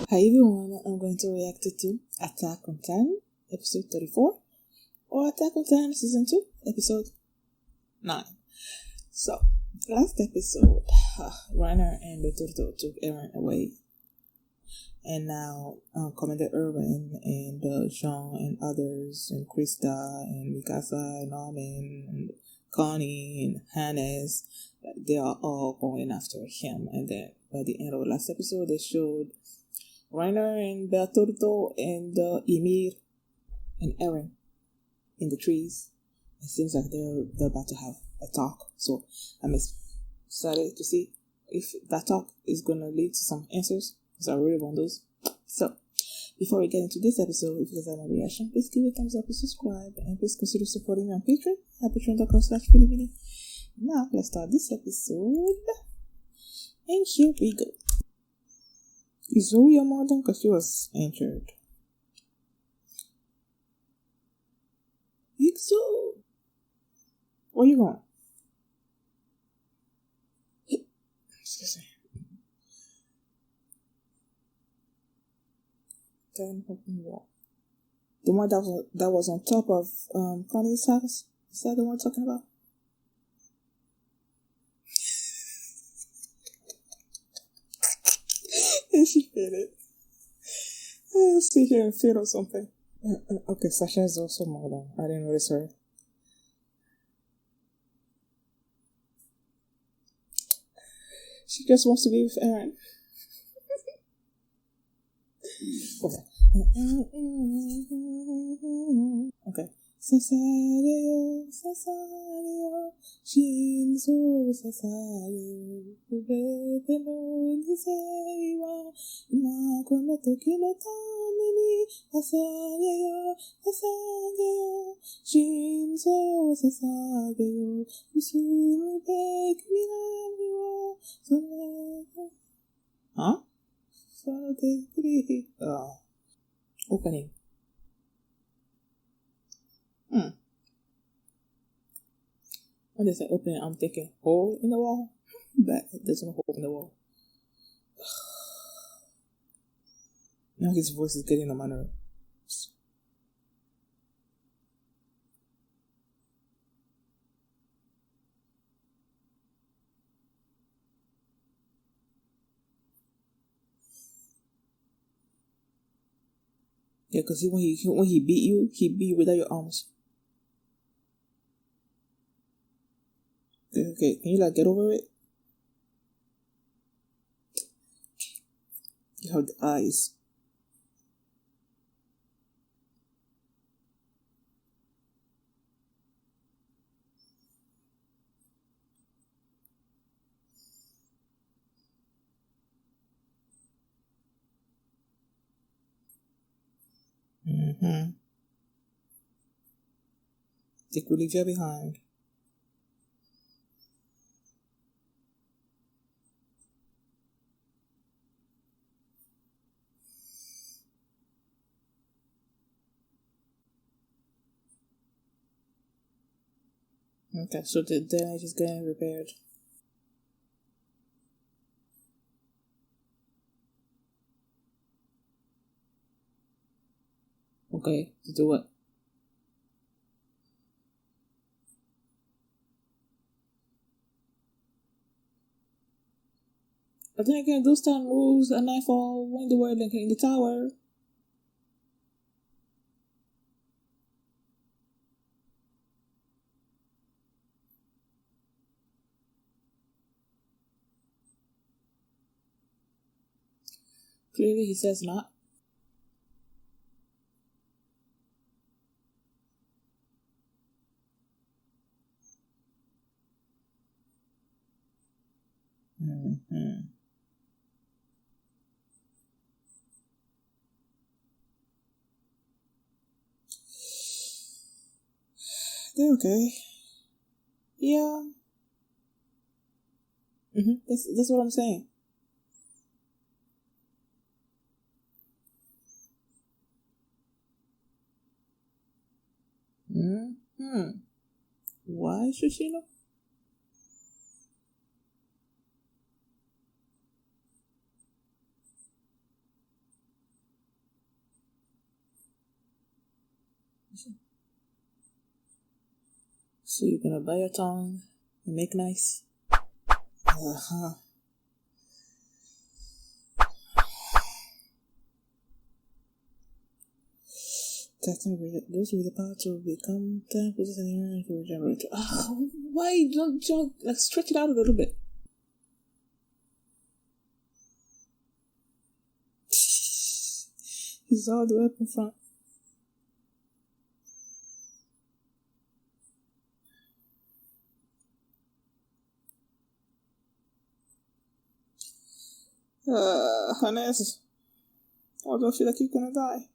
Hi everyone, I'm going to react to Attack on Titan, episode 34, or Attack on Titan, season 2, episode 9. So, last episode, Reiner and the Turtle took Eren away, and now Commander Erwin and Jean and others, and Krista and Mikasa and Armin and Connie and Hannes, they are all going after him. And then by the end of the last episode, they showed Reiner and Bertoldo and Ymir and Eren in the trees. It seems like they're about to have a talk. So I'm excited to see if that talk is gonna lead to some answers, because I really want those. So before we get into this episode, if you guys have a reaction, please give it a thumbs up and subscribe, and please consider supporting me on Patreon at patreon.com/Philipini. Now let's start this episode, and here we go. Is Zoe more than because she was injured? Think so. Where you going? Excuse me. The one that was on top of Connie's house? Is that the one I'm talking about? And she fit it. Let's see here and fit or something. Okay, Sasha is also model. I didn't notice her. She just wants to be with Eren. Okay. Okay. Sasario, Sasario, Shinzo Sasario, Bebe no Niseiwa, Imako no Toki no Tamini, Sasario, Sasario, Shinzo Sasario, Usuru Bek Mirario, Sasario. Huh? Oh. Opening. When they say opening, I'm thinking hole in the wall. But there's no hole in the wall. Now his voice is getting on my nerves. Yeah, because when he beat you without your arms. Okay, can you get over it? You have the eyes. They could leave you behind. Okay, so the damage is getting repaired. Okay, to do what? But then again, those time moves a nightfall when they were in the tower. Clearly he says not. They're okay. Yeah. That's what I'm saying. Why should she know? So you're gonna bite your tongue and make nice? Uh-huh. Those with the power to become 10% in your regenerator. Why don't you like stretch it out a little bit? He's all the way up in front. Hannes, I don't feel like you're gonna die.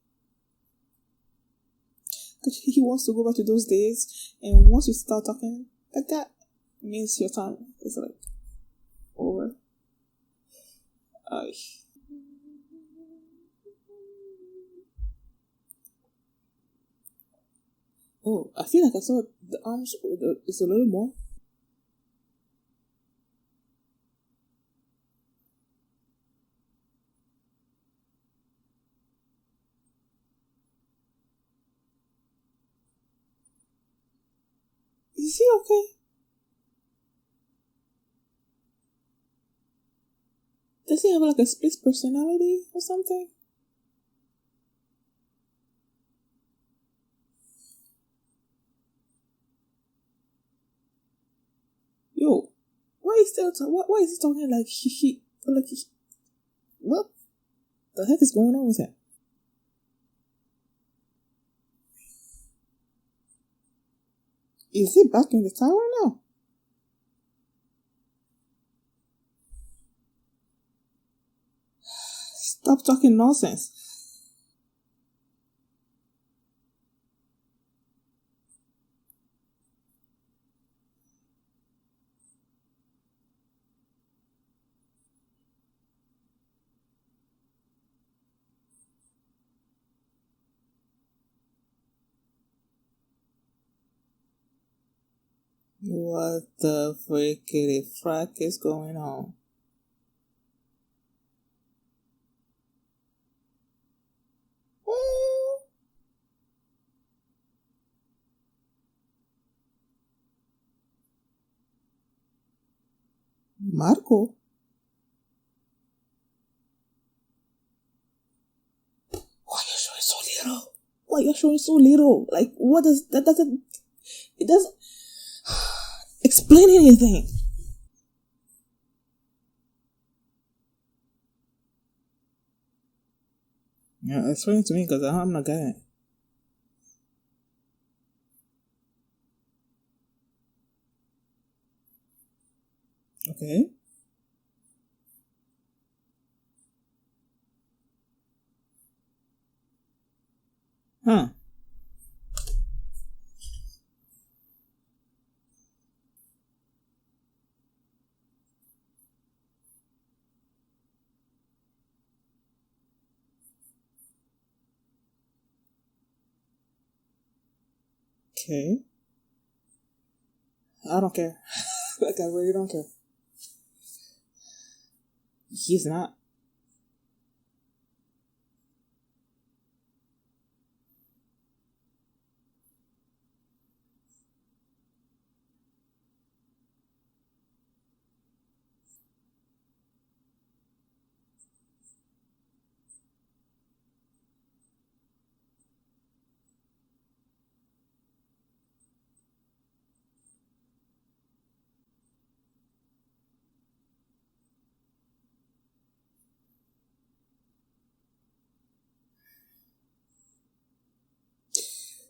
Because he wants to go back to those days, and once you start talking like that, it means your time is like over. Oh, I feel like I saw the arms. It's a little more. Is he okay? Does he have like a split personality or something? Yo, why is why is he talking like what the heck is going on with him? Is he back in the tower now? Stop talking nonsense. What the frickety frack is going on? Marco? Why are you showing so little? Why are you showing so little? Like, what does that doesn't it doesn't explain anything? Yeah, explain it to me because I'm not getting it. Okay. Huh. Okay. I don't care. Like, I really don't care. He's not.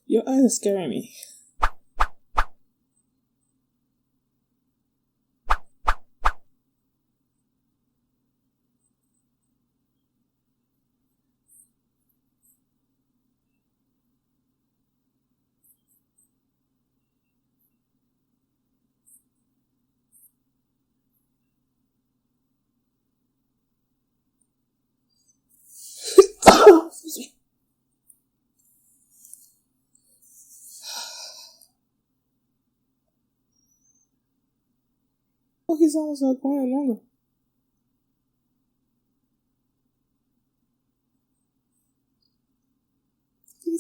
Your eyes are scaring me. Oh, his arms are going longer.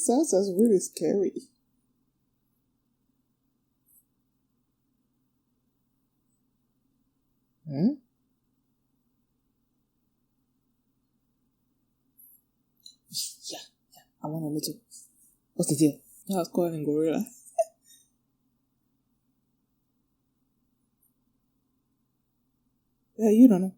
sounds really scary. Hmm? Yeah, I want to meet you. What's the deal? I was calling gorilla. Yeah, you don't know.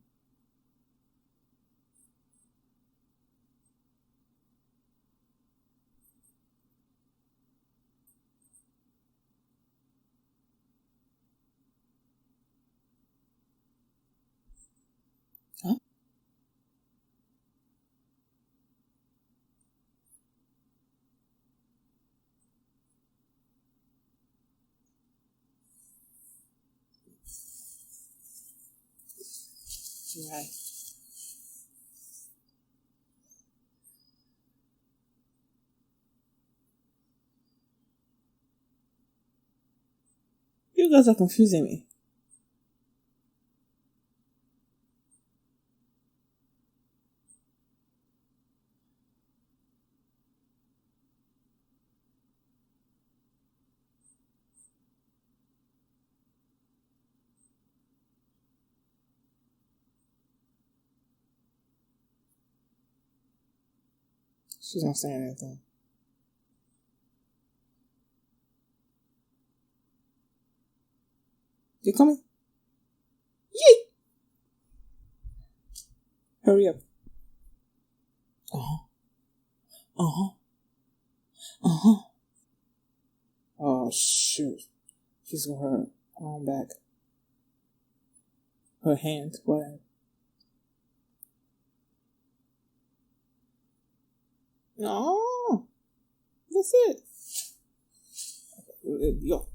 Huh? Right. You guys are confusing me. She's not saying anything. You coming? Yay! Hurry up. Uh-huh. Uh-huh. Uh-huh. Oh, shoot. She's got her arm back. Her hand. What? No. That's it. Yo.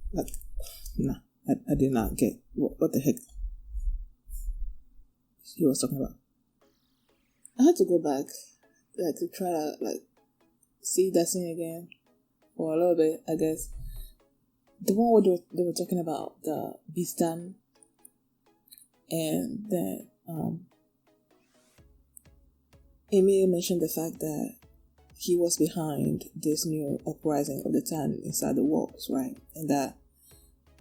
Nah. I did not get what the heck he was talking about. I had to go back, like, to try to, like, see that scene again for a little bit, I guess. The one where they were talking about the Bistan, and then Amy mentioned the fact that he was behind this new uprising of the Tan inside the walls, right? And that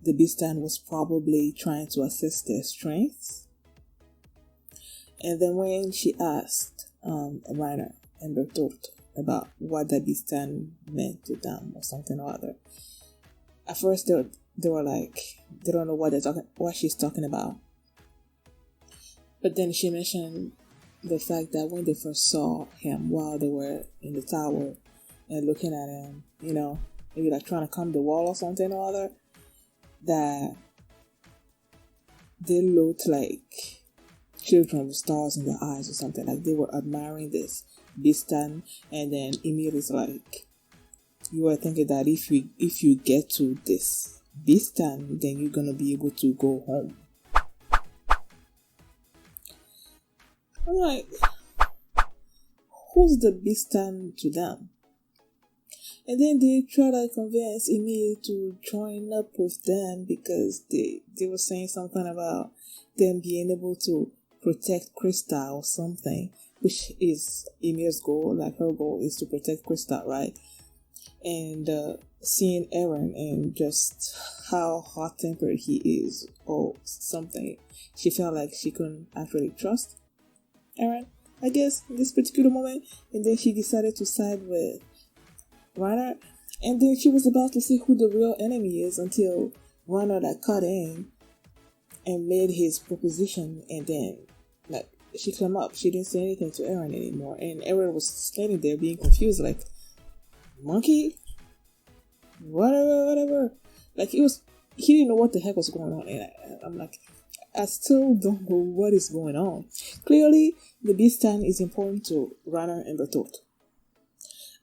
the Bistan was probably trying to assess their strengths. And then when she asked Reiner and Bertolt about what the Bistan meant to them or something or other, at first they were like, they don't know what she's talking about. But then she mentioned the fact that when they first saw him while they were in the tower and looking at him, maybe like trying to climb the wall or something or other, that they looked like children with stars in their eyes or something. Like they were admiring this Bistan, and then Emir is like, you were thinking that if you get to this Bistan, then you're gonna be able to go home. I'm like, who's the Bistan to them? And then they try to convince Emil to join up with them because they were saying something about them being able to protect Krista or something, which is Emil's goal. Like, her goal is to protect Krista, right? And seeing Eren and just how hot-tempered he is or something, she felt like she couldn't actually trust Eren, I guess, in this particular moment. And then she decided to side with Reiner. And then she was about to see who the real enemy is until Reiner like cut in and made his proposition, and then like she climbed up. She didn't say anything to Eren anymore, and Eren was standing there being confused, like, monkey, whatever. Like he didn't know what the heck was going on, and I'm like, I still don't know what is going on. Clearly, the Bistan is important to Reiner and Bertolt.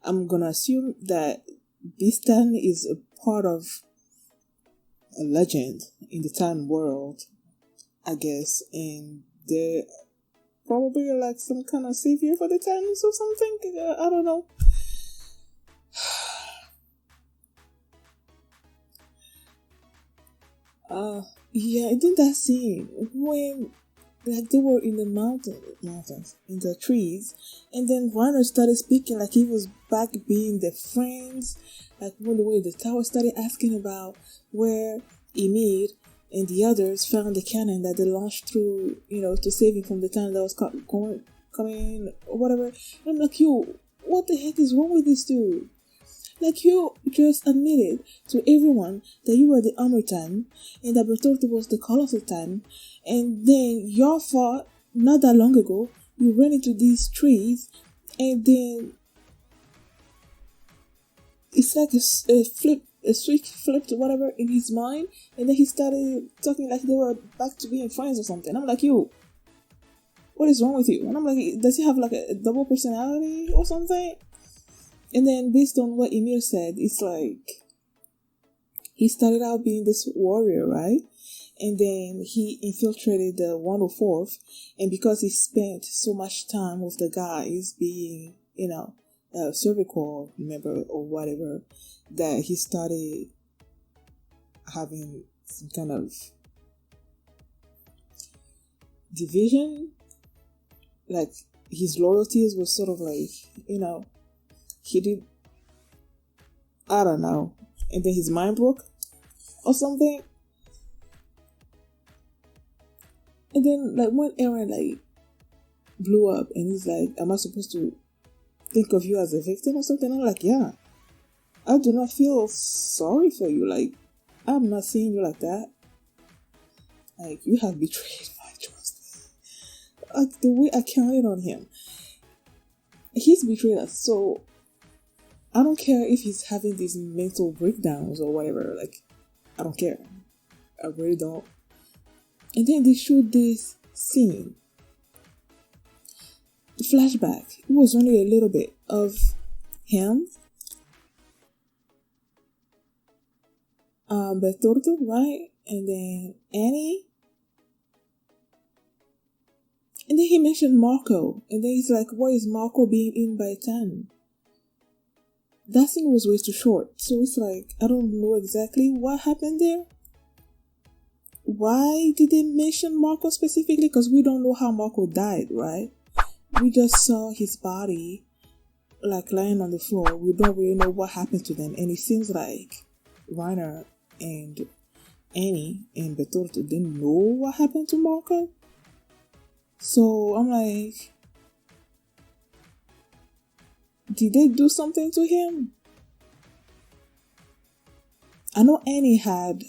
I'm gonna assume that Bistan is a part of a legend in the Tan world, I guess, and they're probably like some kind of savior for the Tans or something. I don't know. Yeah, I think that scene when like they were in the mountains, in the trees, and then Reiner started speaking like he was back being their friends. Like when the way the tower started asking about where Ymir and the others found the cannon that they launched through, to save him from the town that was coming or whatever. And I'm like, yo, what the heck is wrong with this dude? Like, you just admitted to everyone that you were the Armor Titan and that Bertoldo was the Colossal Titan, and then your fault, not that long ago, you ran into these trees, and then it's like a switch flipped or whatever in his mind, and then he started talking like they were back to being friends or something. I'm like, yo, what is wrong with you? And I'm like, does he have like a double personality or something? And then based on what Ymir said, it's like he started out being this warrior, right? And then he infiltrated the 104th, and because he spent so much time with the guys being, cervical, remember, or whatever, that he started having some kind of division. Like his loyalties were sort of like, he did, I don't know, and then his mind broke or something. And then like when Eren like blew up and he's like, am I supposed to think of you as a victim or something? I'm like, yeah, I do not feel sorry for you. Like, I'm not seeing you like that. Like, you have betrayed my trust. Like the way I counted on him, he's betrayed us. So I don't care if he's having these mental breakdowns or whatever. Like, I don't care. I really don't. And then they showed this scene. The flashback. It was only a little bit of him, Bertoldo, right? And then Annie. And then he mentioned Marco. And then he's like, why is Marco being in by 10? That scene was way too short. So it's like, I don't know exactly what happened there. Why did they mention Marco specifically? Because we don't know how Marco died, right? We just saw his body like lying on the floor. We don't really know what happened to them. And it seems like Reiner and Annie and Bertoldo didn't know what happened to Marco. So I'm like, did they do something to him? I know Annie had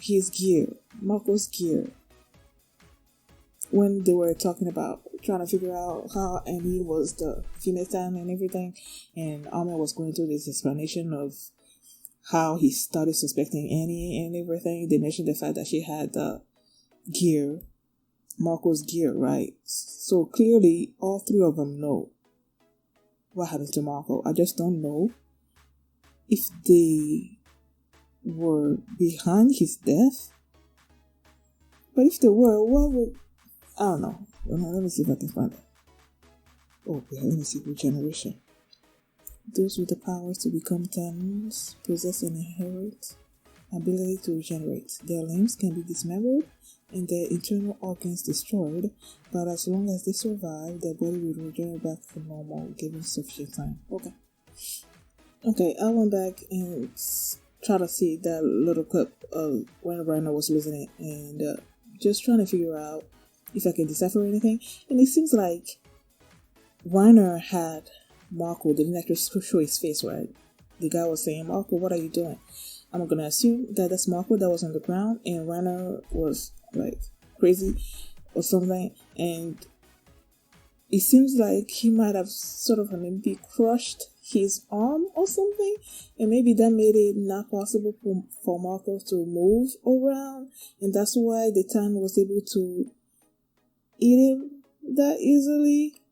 his gear, Marco's gear, when they were talking about trying to figure out how Annie was the female Titan and everything, and Armin was going through this explanation of how he started suspecting Annie and everything. They mentioned the fact that she had the gear, Marco's gear, right? So clearly all three of them know what happened to Marco. I just don't know if they were behind his death. But if they were, what would... I don't know. Let me see if I can find it. Oh, yeah, let me see. Regeneration. Those with the powers to become Titans possess an inherent ability to regenerate. Their limbs can be dismembered and their internal organs destroyed, but as long as they survive, their body will regenerate back to normal given sufficient time. Okay, I went back and tried to see that little clip of when Reiner was losing it and just trying to figure out if I can decipher anything. And it seems like Reiner had Marco, they didn't actually show his face, right? The guy was saying, Marco, what are you doing? I'm gonna assume that that's Marco that was on the ground and Reiner was like crazy or something, and it seems like he might have sort of maybe crushed his arm or something, and maybe that made it not possible for Marco to move around, and that's why the Titan was able to eat him that easily.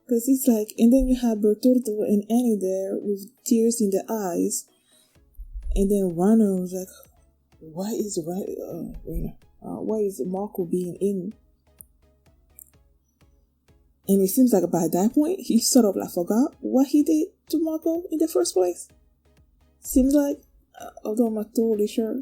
Because it's like, and then you have Bertoldo and Annie there with tears in their eyes, and then Reiner was like, why is Marco being in? And it seems like by that point, he sort of like forgot what he did to Marco in the first place. Seems like, although I'm not totally sure.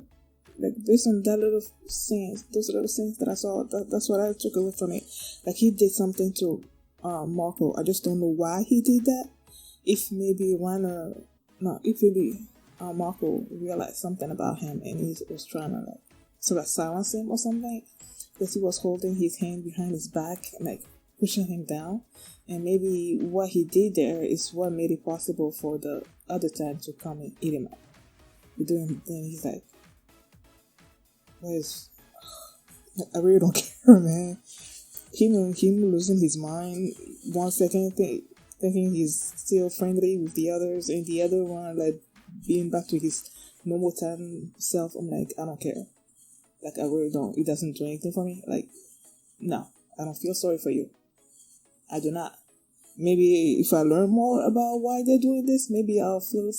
Like based on that little scenes, those little scenes that I saw, that's what I took away from it. Like he did something to Marco. I just don't know why he did that. If maybe if maybe Marco realized something about him and he was trying to like sort of silence him or something, because he was holding his hand behind his back and like pushing him down, and maybe what he did there is what made it possible for the other time to come and eat him up. Then he's like, guys, I really don't care, man. Him losing his mind 1 second, thinking he's still friendly with the others, and the other one like being back to his normal time self. I'm like, I don't care. Like, I really don't. It doesn't do anything for me. Like, no, I don't feel sorry for you. I do not. Maybe if I learn more about why they're doing this, maybe I'll feel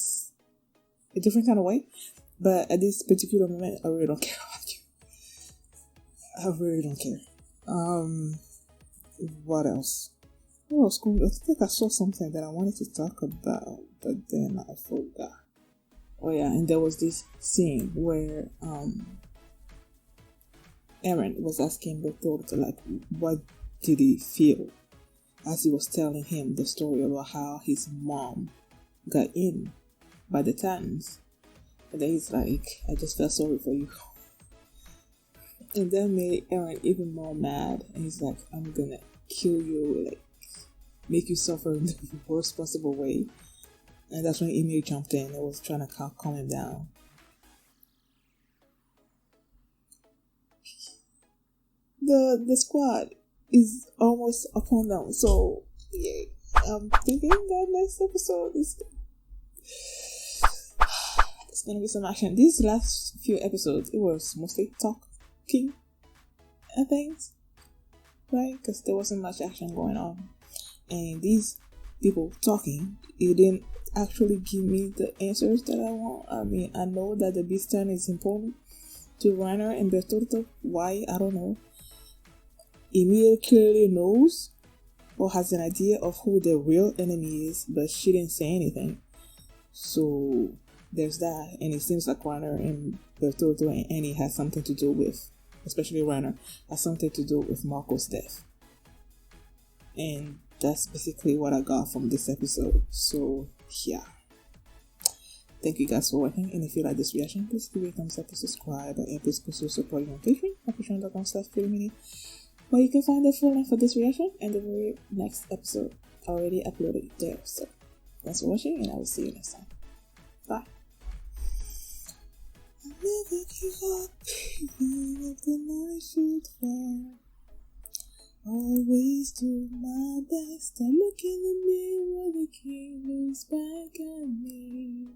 a different kind of way. But at this particular moment, I really don't care about you. I really don't care. What else? Oh, school. I think I saw something that I wanted to talk about, but then I forgot. Oh yeah, and there was this scene where Eren was asking Bertoldo, like, what did he feel as he was telling him the story about how his mom got in by the Titans. And then he's like, I just felt sorry for you. And that made Eren even more mad. And he's like, I'm gonna kill you, like, make you suffer in the worst possible way. And that's when Ymir jumped in and was trying to calm him down. The squad is almost upon them, so yeah, I'm thinking that next episode is it's gonna be some action. These last few episodes, it was mostly talking and things, right? Because there wasn't much action going on, and these people talking, it didn't actually give me the answers that I want. I mean, I know that the beast turn is important to Reiner and Bertoldo. Why? I don't know. Ymir clearly knows or has an idea of who the real enemy is, but she didn't say anything. So there's that, and it seems like Reiner and Bertoldo and Annie has something to do with, especially Reiner, has something to do with Marco's death. And that's basically what I got from this episode. So yeah. Thank you guys for watching, and if you like this reaction, please give it a thumbs up and subscribe, and please consider supporting on Patreon at patreon.com/freedomini, where you can find the full link for this reaction and the very next episode already uploaded there. So thanks for watching, and I will see you next time. Bye. I never give up, even if the night should fall. Always do my best. I look in the mirror, the king looks back at me.